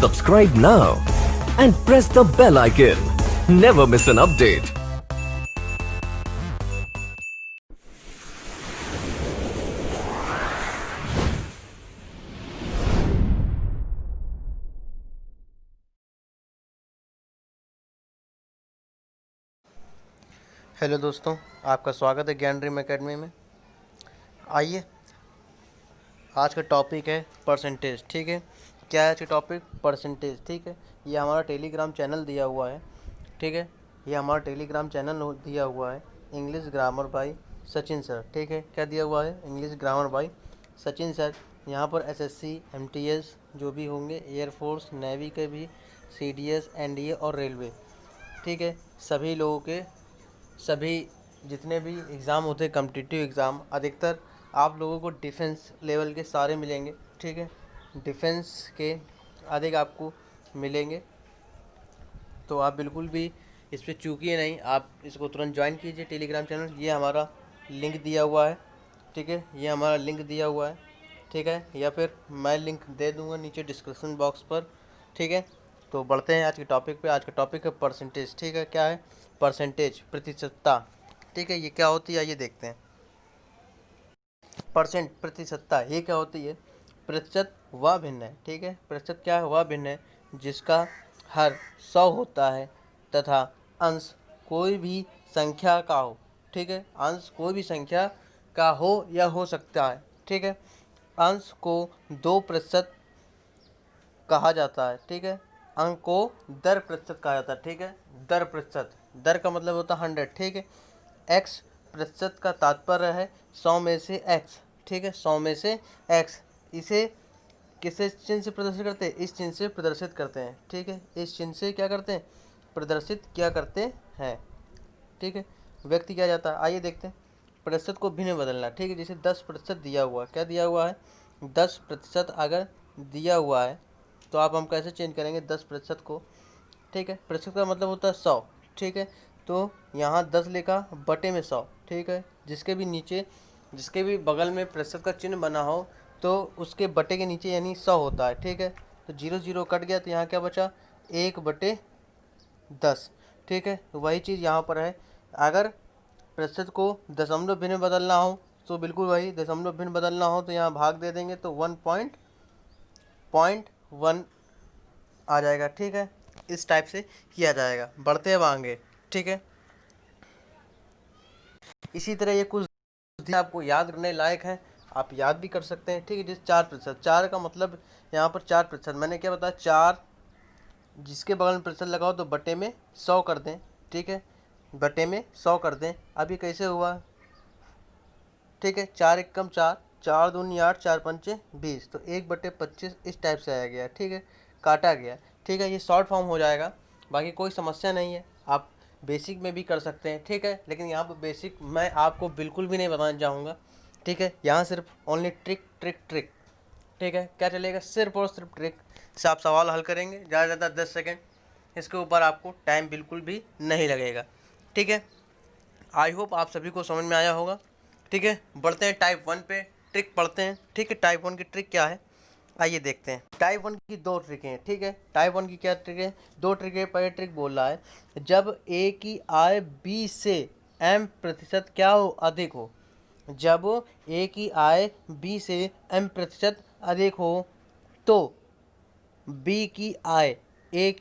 Subscribe now and press the bell icon. Never miss an update. Hello दोस्तों, आपका स्वागत है ज्ञान ड्रीम एकेडमी में। आइए, आज का टॉपिक है परसेंटेज। ठीक है, क्या है आज का टॉपिक? परसेंटेज। ठीक है, ये हमारा टेलीग्राम चैनल दिया हुआ है। ठीक है, ये हमारा टेलीग्राम चैनल दिया हुआ है, English grammar bye Sachin sir. ठीक है, क्या दिया हुआ है? English grammar bye Sachin sir. यहाँ पर एसएससी, एमटीएस जो भी होंगे, एयरफोर्स, नेवी के भी, सीडीएस, एनडीए और रेलवे, ठीक है, सभी लोगों के सभी जितने भी एग्ज़ाम होते हैं कॉम्पिटिटिव एग्ज़ाम, अधिकतर आप लोगों को डिफेंस लेवल के सारे मिलेंगे। ठीक है, डिफेंस के अधिक आपको मिलेंगे, तो आप बिल्कुल भी इस पर चूकिए नहीं, आप इसको तुरंत ज्वाइन कीजिए टेलीग्राम चैनल। ये हमारा लिंक दिया हुआ है। ठीक है, ये हमारा लिंक दिया हुआ है। ठीक है, या फिर मैं लिंक दे दूँगा नीचे डिस्क्रिप्शन बॉक्स पर। ठीक है, तो बढ़ते हैं आज के टॉपिक पे। आज का टॉपिक है परसेंटेज। ठीक है, क्या है परसेंटेज? प्रतिशतता। ठीक है, ये क्या होती है आइए देखते हैं। परसेंट, प्रतिशतता, ये क्या होती है? प्रतिशत वह भिन्न है। ठीक है, प्रतिशत क्या है? वह भिन्न है जिसका हर 100 होता है तथा अंश कोई भी संख्या का हो। ठीक है, अंश कोई भी संख्या का हो या हो सकता है। ठीक है, अंश को 2% कहा जाता है। ठीक है, अंक को दर प्रतिशत कहा जाता है। ठीक है, दर प्रतिशत, दर का मतलब होता है 100। ठीक है, एक्स प्रतिशत का तात्पर्य है 100 में से एक्स। ठीक है, 100 में से एक्स। इसे किसे चिन्ह से प्रदर्शित करते हैं? इस चिन्ह से प्रदर्शित करते हैं। ठीक है, इस चिन्ह से क्या करते हैं? प्रदर्शित क्या करते हैं। ठीक है, व्यक्त किया जाता है। आइए देखते हैं प्रतिशत को भिन्न बदलना। ठीक है, जैसे 10% दिया हुआ है, क्या दिया हुआ है? 10% अगर दिया हुआ है तो आप हम कैसे चेंज करेंगे 10% को? ठीक है, प्रतिशत का मतलब होता है 100। ठीक है, तो यहाँ 10 लिखा बटे में 100। ठीक है, जिसके भी नीचे, जिसके भी बगल में प्रतिशत का चिन्ह बना हो तो उसके बटे के नीचे यानी 100 होता है। ठीक है, तो 0 0 कट गया तो यहाँ क्या बचा? 1/10। ठीक है, तो वही चीज़ यहाँ पर है। अगर प्रतिशत को दशमलव भिन्न बदलना हो तो बिल्कुल वही, दशमलव भिन्न बदलना हो तो यहाँ भाग दे देंगे तो 1.1 आ जाएगा। ठीक है, इस टाइप से किया जाएगा। बढ़ते हैं आगे। ठीक है, इसी तरह ये कुछ आपको याद करने लायक है, आप याद भी कर सकते हैं। ठीक है, जैसे 4%, 4 का मतलब यहाँ पर 4%, मैंने क्या बताया? 4 जिसके बगल में प्रतिशत लगाओ तो बटे में 100 कर दें। ठीक है, बटे में 100 कर दें। अब ये कैसे हुआ? ठीक है, 4 एकम 4, 4 दूनी 8, 4 पंचे 20, तो 1/25 इस टाइप से आया गया। ठीक है, काटा गया। ठीक है, ये शॉर्ट फॉर्म हो जाएगा, बाकी कोई समस्या नहीं है, आप बेसिक में भी कर सकते हैं। ठीक है, लेकिन यहाँ पर बेसिक मैं आपको बिल्कुल भी नहीं बताना चाहूँगा। ठीक है, यहाँ सिर्फ ओनली ट्रिक ट्रिक ट्रिक। ठीक है, क्या चलेगा? सिर्फ और सिर्फ ट्रिक से आप सवाल हल करेंगे, ज़्यादा से ज़्यादा 10 सेकेंड, इसके ऊपर आपको टाइम बिल्कुल भी नहीं लगेगा। ठीक है, आई होप आप सभी को समझ में आया होगा। ठीक है, बढ़ते हैं टाइप 1 पे, ट्रिक पढ़ते हैं। ठीक है, टाइप 1 की ट्रिक क्या है आइए देखते हैं। टाइप 1 की 2 ट्रिक हैं। ठीक है, टाइप 1 की क्या ट्रिक है? 2 ट्रिक है। पहले ट्रिक बोल रहा है जब ए की आय बी से m% क्या हो? अधिक हो। जब ए की आय बी से m% अधिक हो तो बी की आय ए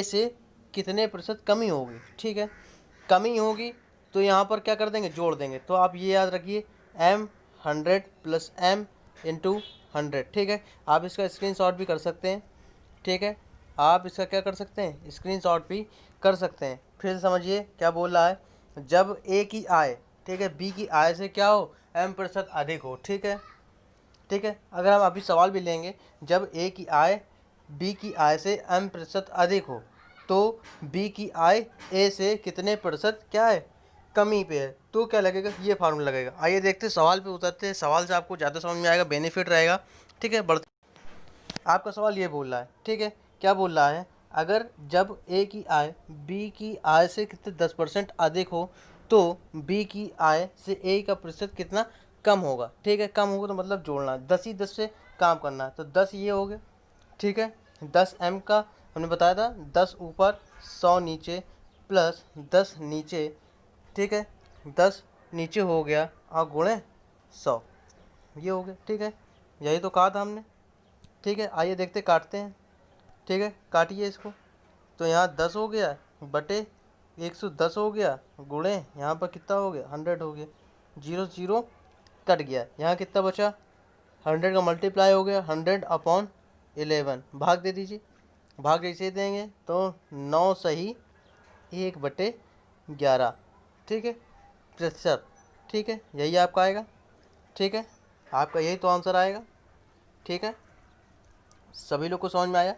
से कितने प्रतिशत कमी होगी? ठीक है, कमी होगी तो यहाँ पर क्या कर देंगे? जोड़ देंगे। तो आप ये याद रखिए m100 + m × 100। ठीक है, आप इसका स्क्रीनशॉट भी कर सकते हैं। ठीक है, आप इसका क्या कर सकते हैं? स्क्रीनशॉट भी कर सकते हैं। फिर से समझिए क्या बोल रहा है। जब ए की आय, ठीक है, बी की आय से क्या हो? m% अधिक हो। ठीक है, ठीक है, अगर हम अभी सवाल भी लेंगे, जब ए की आय बी की आय से m% अधिक हो तो बी की आय ए से कितने प्रतिशत क्या है? कमी पे है। तो क्या लगेगा? ये फार्मूला लगेगा। आइए देखते हैं, सवाल पे उतरते हैं। सवाल से आपको ज़्यादा समझ में आएगा, बेनिफिट रहेगा। ठीक है, बढ़ते, आपका सवाल ये बोल रहा है। ठीक है, क्या बोल रहा है? अगर जब ए की आय बी की आय से कितने 10% अधिक हो तो बी की आय से ए का प्रतिशत कितना कम होगा? ठीक है, कम होगा तो मतलब जोड़ना, 10 ही 10 से काम करना है, तो 10 ये हो गए ठीक है। 10m का हमने बताया था 10 ऊपर 100 नीचे प्लस 10 नीचे, ठीक है, 10 नीचे हो गया और गुणे 100, ये हो गया, ठीक है, यही तो कहा था हमने। ठीक है, आइए देखते काटते हैं। ठीक है, काटिए इसको। तो यहाँ 10 हो गया बटे 110 हो गया गुणे यहाँ पर कितना हो गया 100 हो गया, 0 0 कट गया, यहाँ कितना बचा 100 का मल्टीप्लाई हो गया 100/11, भाग दे दीजिए। भाग जैसे देंगे तो 9 सही 1/11, ठीक है, प्रतिशत। ठीक है, यही आपका आएगा। ठीक है, आपका यही तो आंसर आएगा। ठीक है, सभी लोग को समझ में आया?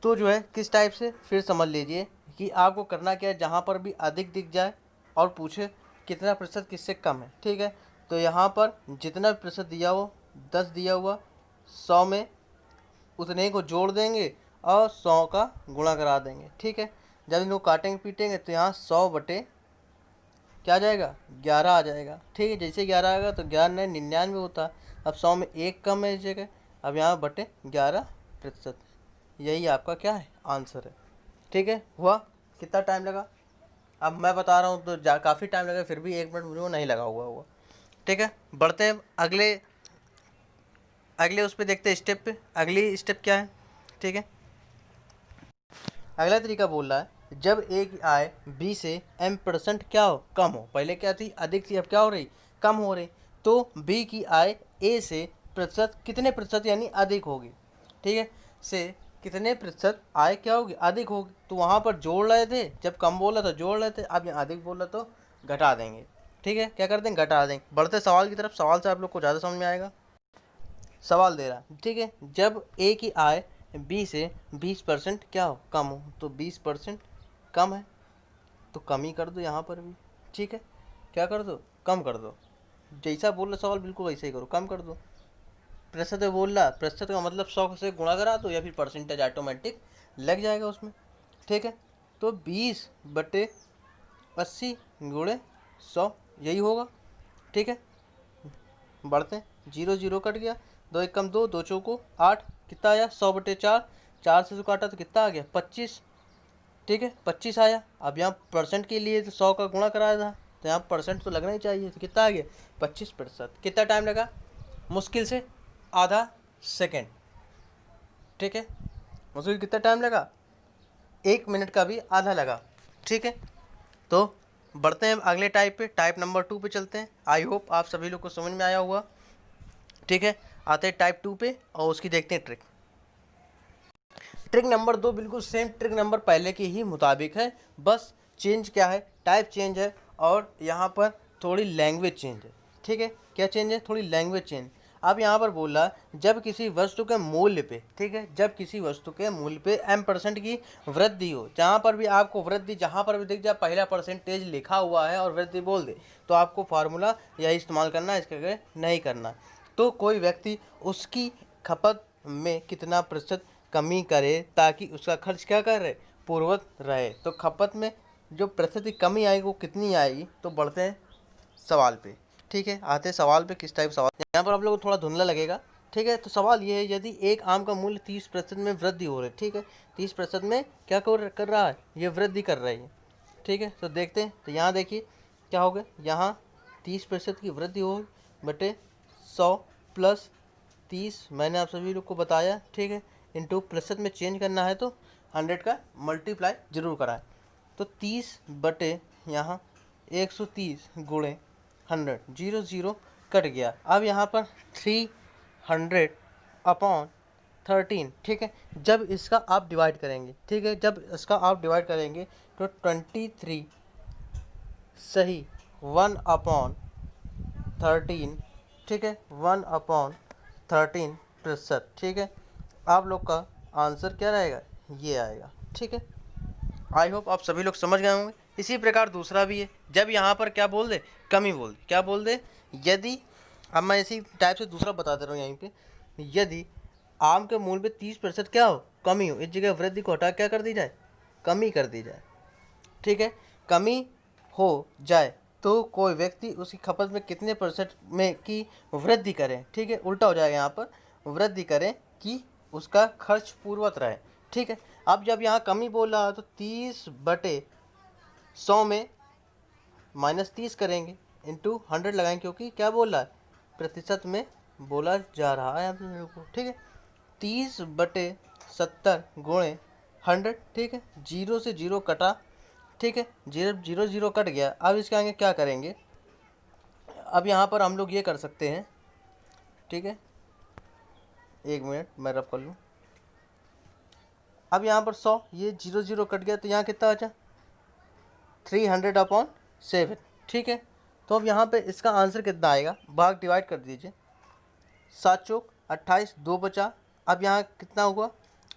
तो जो है किस टाइप से फिर समझ लीजिए कि आपको करना क्या है, जहाँ पर भी अधिक दिख जाए और पूछे कितना प्रतिशत किससे कम है। ठीक है, तो यहाँ पर जितना भी प्रतिशत दिया हो 10 दिया हुआ 100 में उतने को जोड़ देंगे और 100 का गुणा करा देंगे। ठीक है, जब इनको काटेंगे पीटेंगे तो यहाँ 100 बटे क्या आ जाएगा 11 आ जाएगा। ठीक है, जैसे 11 आएगा तो 11 99 होता है। अब 100 में एक कम है इस जगह, अब यहाँ बटे 11%, यही आपका क्या है आंसर है। ठीक है, हुआ? कितना टाइम लगा? अब मैं बता रहा हूँ तो काफ़ी टाइम लगा, फिर भी 1 मिनट मुझे नहीं लगा हुआ। ठीक है, बढ़ते हैं अगले उस पर देखते हैं स्टेप पे। अगली स्टेप क्या है? ठीक है, अगला तरीका बोल रहा है जब ए की आय बी से m% क्या हो कम हो। पहले क्या थी अधिक थी, अब क्या हो रही कम हो रही। तो बी की आय ए से प्रतिशत कितने प्रतिशत यानी अधिक होगी। ठीक है, से कितने प्रतिशत आय क्या होगी अधिक होगी। तो वहाँ पर जोड़ रहे थे, जब कम बोला तो जोड़ रहे थे, अब यहाँ अधिक बोला तो घटा देंगे। ठीक है, क्या कर देंगे घटा देंगे। बढ़ते सवाल की तरफ, सवाल से आप लोग को ज़्यादा समझ में आएगा। सवाल दे रहा है, ठीक है, जब ए की आय बी से 20% क्या हो कम हो। तो 20% कम है तो कम ही कर दो यहाँ पर भी। ठीक है, क्या कर दो कम कर दो। जैसा बोल रहा सवाल बिल्कुल वैसे ही करो, कम कर दो। प्रतिशत में बोल रहा, प्रतिशत का मतलब 100 से गुणा करा दो या फिर परसेंटेज ऑटोमेटिक लग जाएगा उसमें। ठीक है, तो 20/80 गुणे 100 यही होगा। ठीक है, बढ़ते हैं, 0 0 कट गया, 2 1 कम 2, 2 चौको 8, कितना आया 100/4, 4 से काटा तो कितना आ गया 25। ठीक है, 25 आया। अब यहाँ परसेंट के लिए तो 100 का गुणा कराया था, तो यहाँ परसेंट तो लगना ही चाहिए, तो कितना आ गया 25%। कितना टाइम लगा? मुश्किल से आधा सेकेंड। ठीक है, मुश्किल कितना टाइम लगा? 1 मिनट का भी आधा लगा। ठीक है, तो बढ़ते हैं अगले टाइप पे, टाइप नंबर 2 पे चलते हैं। आई होप आप सभी लोग को समझ में आया हुआ। ठीक है, आते हैं टाइप 2 पे और उसकी देखते हैं ट्रिक। ट्रिक नंबर 2 बिल्कुल सेम ट्रिक नंबर पहले के ही मुताबिक है, बस चेंज क्या है टाइप चेंज है और यहाँ पर थोड़ी लैंग्वेज चेंज है। ठीक है, क्या चेंज है? थोड़ी लैंग्वेज चेंज। अब यहाँ पर बोल रहा है जब किसी वस्तु के मूल्य पे, ठीक है, जब किसी वस्तु के मूल्य पे m% की वृद्धि हो, जहाँ पर भी आपको वृद्धि जहाँ पर भी दिख जाए पहला परसेंटेज लिखा हुआ है और वृद्धि बोल दे, तो आपको फार्मूला यही इस्तेमाल करना है, इसके आगे नहीं करना। तो कोई व्यक्ति उसकी खपत में कितना प्रतिशत कमी करे ताकि उसका खर्च क्या करे पूर्ववत रहे। तो खपत में जो प्रतिशत की कमी आएगी वो कितनी आएगी। तो बढ़ते हैं सवाल पे। ठीक है, आते हैं सवाल पे। किस टाइप सवाल, यहाँ पर आप लोगों को थोड़ा धुंधला लगेगा। ठीक है, तो सवाल ये है यदि एक आम का मूल्य 30% में वृद्धि हो रही है, ठीक है, 30% में क्या कर रहा है ये वृद्धि कर रही है। ठीक है, तो देखते हैं। तो यहाँ देखिए क्या हो गया, यहाँ 30% की वृद्धि हो बटे 100 प्लस 30 मैंने आप सभी लोग को बताया। ठीक है, इंटू प्रतिशत में चेंज करना है तो 100 का मल्टीप्लाई जरूर कराएं। तो 30 बटे यहाँ 130 गुणे 100, 0 0 कट गया। अब यहाँ पर 300/13। ठीक है, जब इसका आप डिवाइड करेंगे, ठीक है, जब इसका आप डिवाइड करेंगे तो 23 सही 1/13। ठीक है, 1/13%। ठीक है, आप लोग का आंसर क्या रहेगा ये आएगा। ठीक है, आई होप आप सभी लोग समझ गए होंगे। इसी प्रकार दूसरा भी है, जब यहाँ पर क्या बोल दे कमी बोल दे, क्या बोल दे यदि, अब मैं इसी टाइप से दूसरा बता दे रहा हूँ यहीं पे, यदि आम के मूल्य पे 30% क्या हो कमी हो, इस जगह वृद्धि को हटा क्या कर दी जाए कमी कर दी जाए। ठीक है, कमी हो जाए तो कोई व्यक्ति उसकी खपत में कितने % में की वृद्धि करे। ठीक है, उल्टा हो जाएगा यहाँ पर, वृद्धि करें कि उसका खर्च पूर्ववत रहे। ठीक है, अब जब यहाँ कमी बोल रहा है तो 30/100 में -30 करेंगे, इंटू 100 लगाएंगे, क्योंकि क्या बोल रहा है, प्रतिशत में बोला जा रहा है आप लोगों को। ठीक है, 30/70 गुणे 100। ठीक है, 0 से 0 कटा। ठीक है, 0 0 कट गया। अब इसके आगे क्या करेंगे, अब यहाँ पर हम लोग ये कर सकते हैं। ठीक है, 1 मिनट मैं रब कर लूँ। अब यहाँ पर 100, ये 0 0 कट गया तो यहाँ कितना बचा, 300/7। ठीक है, तो अब यहाँ पे इसका आंसर कितना आएगा, भाग डिवाइड कर दीजिए, 7 चौक 28, 2 बचा। अब यहाँ कितना हुआ,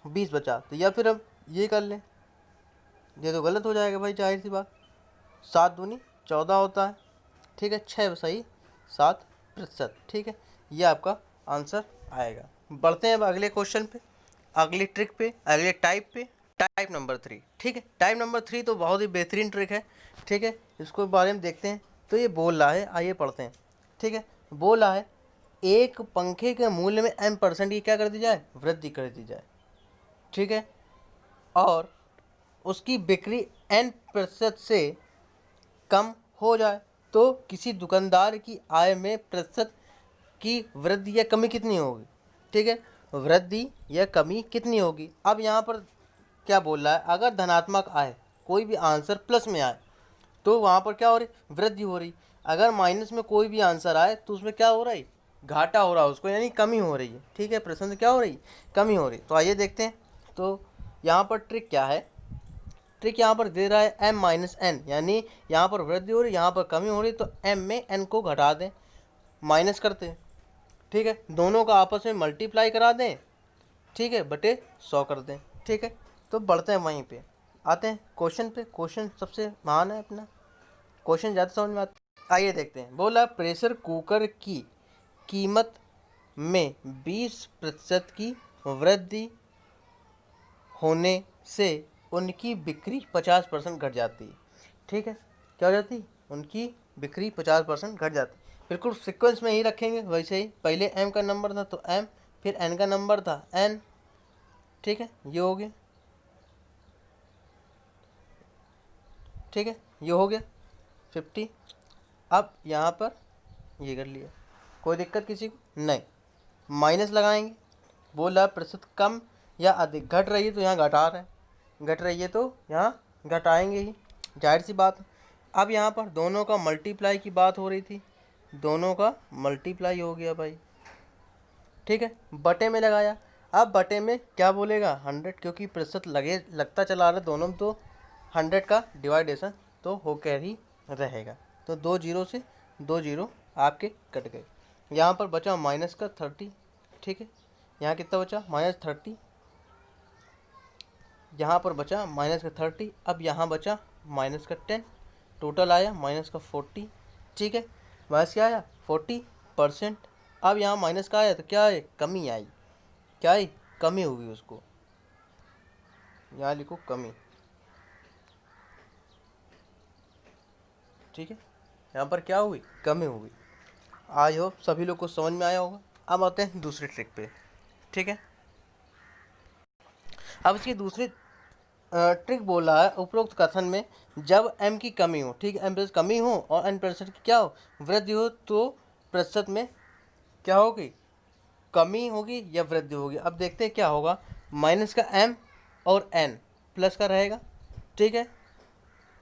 20 बचा। तो या फिर अब ये कर लें, ये तो गलत हो जाएगा भाई, जाहिर सी बात, 7 दूनी 14 होता है। ठीक है, 6 सही 7%। ठीक है, ये आपका आंसर आएगा। बढ़ते हैं अब अगले क्वेश्चन पे, अगली ट्रिक पे, अगले टाइप पे, टाइप नंबर 3। ठीक है, टाइप नंबर 3 तो बहुत ही बेहतरीन ट्रिक है। ठीक है, इसको बारे में देखते हैं। तो ये बोल रहा है, आइए पढ़ते हैं। ठीक है, बोल रहा है एक पंखे के मूल्य में m% की क्या कर दी जाए, वृद्धि कर दी जाए। ठीक है, और उसकी बिक्री n% से कम हो जाए तो किसी दुकानदार की आय में प्रतिशत की वृद्धि या कमी कितनी होगी। ठीक है, वृद्धि या कमी कितनी होगी। अब यहाँ पर क्या बोल रहा है, अगर धनात्मक आए, कोई भी आंसर प्लस में आए तो वहाँ पर क्या हो रही, वृद्धि हो रही। अगर माइनस में कोई भी आंसर आए तो उसमें क्या हो रहा है, घाटा हो रहा है उसको, यानी कमी हो रही है। ठीक है, प्रश्न से क्या हो रही, कमी हो रही। तो आइए देखते हैं। तो यहाँ पर ट्रिक क्या है, ट्रिक यहाँ पर दे रहा है m-n, यानी यहाँ पर वृद्धि हो रही, यहाँ पर कमी हो रही, तो m में n को घटा दें, माइनस करते हैं। ठीक है, दोनों का आपस में मल्टीप्लाई करा दें। ठीक है, बटे 100 कर दें। ठीक है, तो बढ़ते हैं वहीं पे, आते हैं क्वेश्चन पे। क्वेश्चन सबसे महान है अपना, क्वेश्चन ज़्यादा समझ में आता। आइए देखते हैं। बोला प्रेशर कुकर की कीमत में 20% की वृद्धि होने से उनकी बिक्री 50% घट जाती है। ठीक है, क्या हो जाती, उनकी बिक्री 50% घट जाती। बिल्कुल सीक्वेंस में ही रखेंगे वैसे ही, पहले m का नंबर था तो m, फिर n का नंबर था n। ठीक है, ये हो गया। ठीक है, ये हो गया 50। अब यहाँ पर ये कर लिया, कोई दिक्कत किसी को नहीं। माइनस लगाएंगे, बोला प्रतिशत कम या अधिक, घट रही है तो यहाँ घटा रहे हैं, घट रही है तो यहाँ घटाएंगे ही, जाहिर सी बात है। अब यहाँ पर दोनों का मल्टीप्लाई की बात हो रही थी, दोनों का मल्टीप्लाई हो गया भाई। ठीक है, बटे में लगाया। अब बटे में क्या बोलेगा, 100, क्योंकि प्रतिशत लगता चला रहा है दोनों में, तो 100 का डिवाइडेशन तो होकर ही रहेगा। तो 2 जीरो से 2 जीरो आपके कट गए। यहाँ पर बचा माइनस का 30। ठीक है, यहाँ कितना बचा, -30। यहाँ पर बचा माइनस का 30। अब यहाँ बचा माइनस का 10, टोटल आया माइनस का 40। ठीक है, माइनस क्या आया, 40%। अब यहाँ माइनस का आया तो क्या है, कमी आई, क्या आई, कमी होगी उसको, यहाँ लिखो कमी। ठीक है, यहाँ पर क्या हुई, कमी हुई। आई होप सभी लोग को समझ में आया होगा। अब आते हैं दूसरी ट्रिक पे। ठीक है, अब इसकी दूसरी ट्रिक बोल रहा है, उपरोक्त कथन में जब m की कमी हो, ठीक है, m कमी हो और n% की क्या हो, वृद्धि हो, तो प्रतिशत में क्या होगी, कमी होगी या वृद्धि होगी। अब देखते हैं क्या होगा, माइनस का m और n प्लस का रहेगा। ठीक है,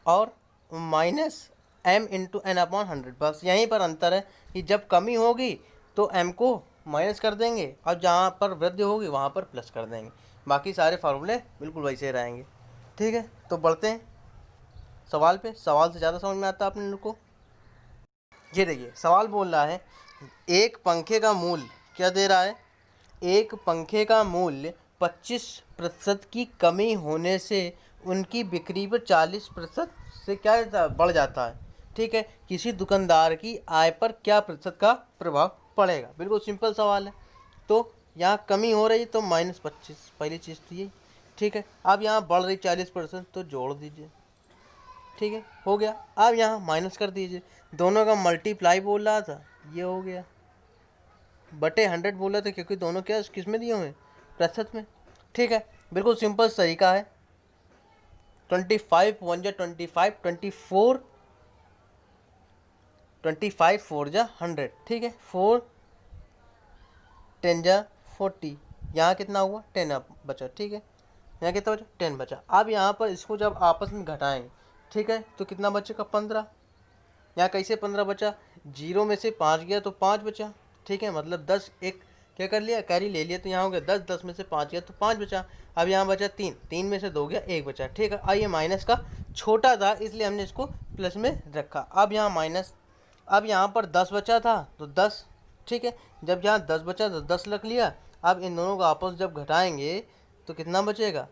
और minus m into n upon 100, बस यहीं पर अंतर है कि जब कमी होगी तो m को माइनस कर देंगे और जहाँ पर वृद्धि होगी वहाँ पर प्लस कर देंगे। बाकी सारे फार्मूले बिल्कुल वैसे रहेंगे। ठीक है, तो बढ़ते हैं सवाल पे। सवाल से ज़्यादा समझ में आता है अपने लोग को। ये देखिए, सवाल बोल रहा है एक पंखे का मूल्य क्या दे रहा है, एक पंखे का मूल्य 25% की कमी होने से उनकी बिक्री पर 40% से क्या बढ़ जाता है। ठीक है, किसी दुकानदार की आय पर क्या प्रतिशत का प्रभाव पड़ेगा। बिल्कुल सिंपल सवाल है। तो यहाँ कमी हो रही तो -25, पहली चीज़ तो यही। ठीक है, अब यहाँ बढ़ रही 40%, तो जोड़ दीजिए। ठीक है, हो गया। अब यहाँ माइनस कर दीजिए, दोनों का मल्टीप्लाई बोल रहा था, ये हो गया, बटे 100 बोला था क्योंकि दोनों क्या किस में दिए हुए हैं, प्रतिशत में। ठीक है, बिल्कुल सिंपल तरीका है। 25 1 जा 25, 24, 25 4 जा 100। ठीक है, 4 10 जा 40, यहाँ कितना हुआ 10 बचा। ठीक है, यहाँ कितना बचा 10 बचा। अब यहाँ पर इसको जब आपस में घटाएं, ठीक है, तो कितना बचेगा 15। यहाँ कैसे 15 बचा, 0 में से 5 गया तो 5 बचा। ठीक है, मतलब 10 एक क्या कर लिया, कैरी ले लिया, तो यहाँ हो गया 10, 10 में से 5 गया तो 5 बचा। अब यहाँ बचा 3, 3 में से 2 गया 1 बचा। ठीक है, अब ये माइनस का छोटा था इसलिए हमने इसको प्लस में रखा। अब यहाँ माइनस, अब यहाँ पर 10 बचा था तो 10। ठीक है, जब यहाँ 10 बचा तो 10 रख लिया। अब इन दोनों को आपस जब घटाएंगे तो कितना बचेगा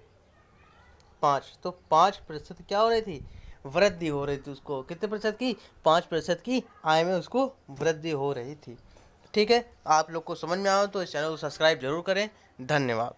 5। तो 5% क्या हो रही थी, वृद्धि हो रही थी। उसको कितने प्रतिशत की, 5% की आय में उसको वृद्धि हो रही थी। ठीक है, आप लोग को समझ में आया तो इस चैनल को सब्सक्राइब जरूर करें। धन्यवाद।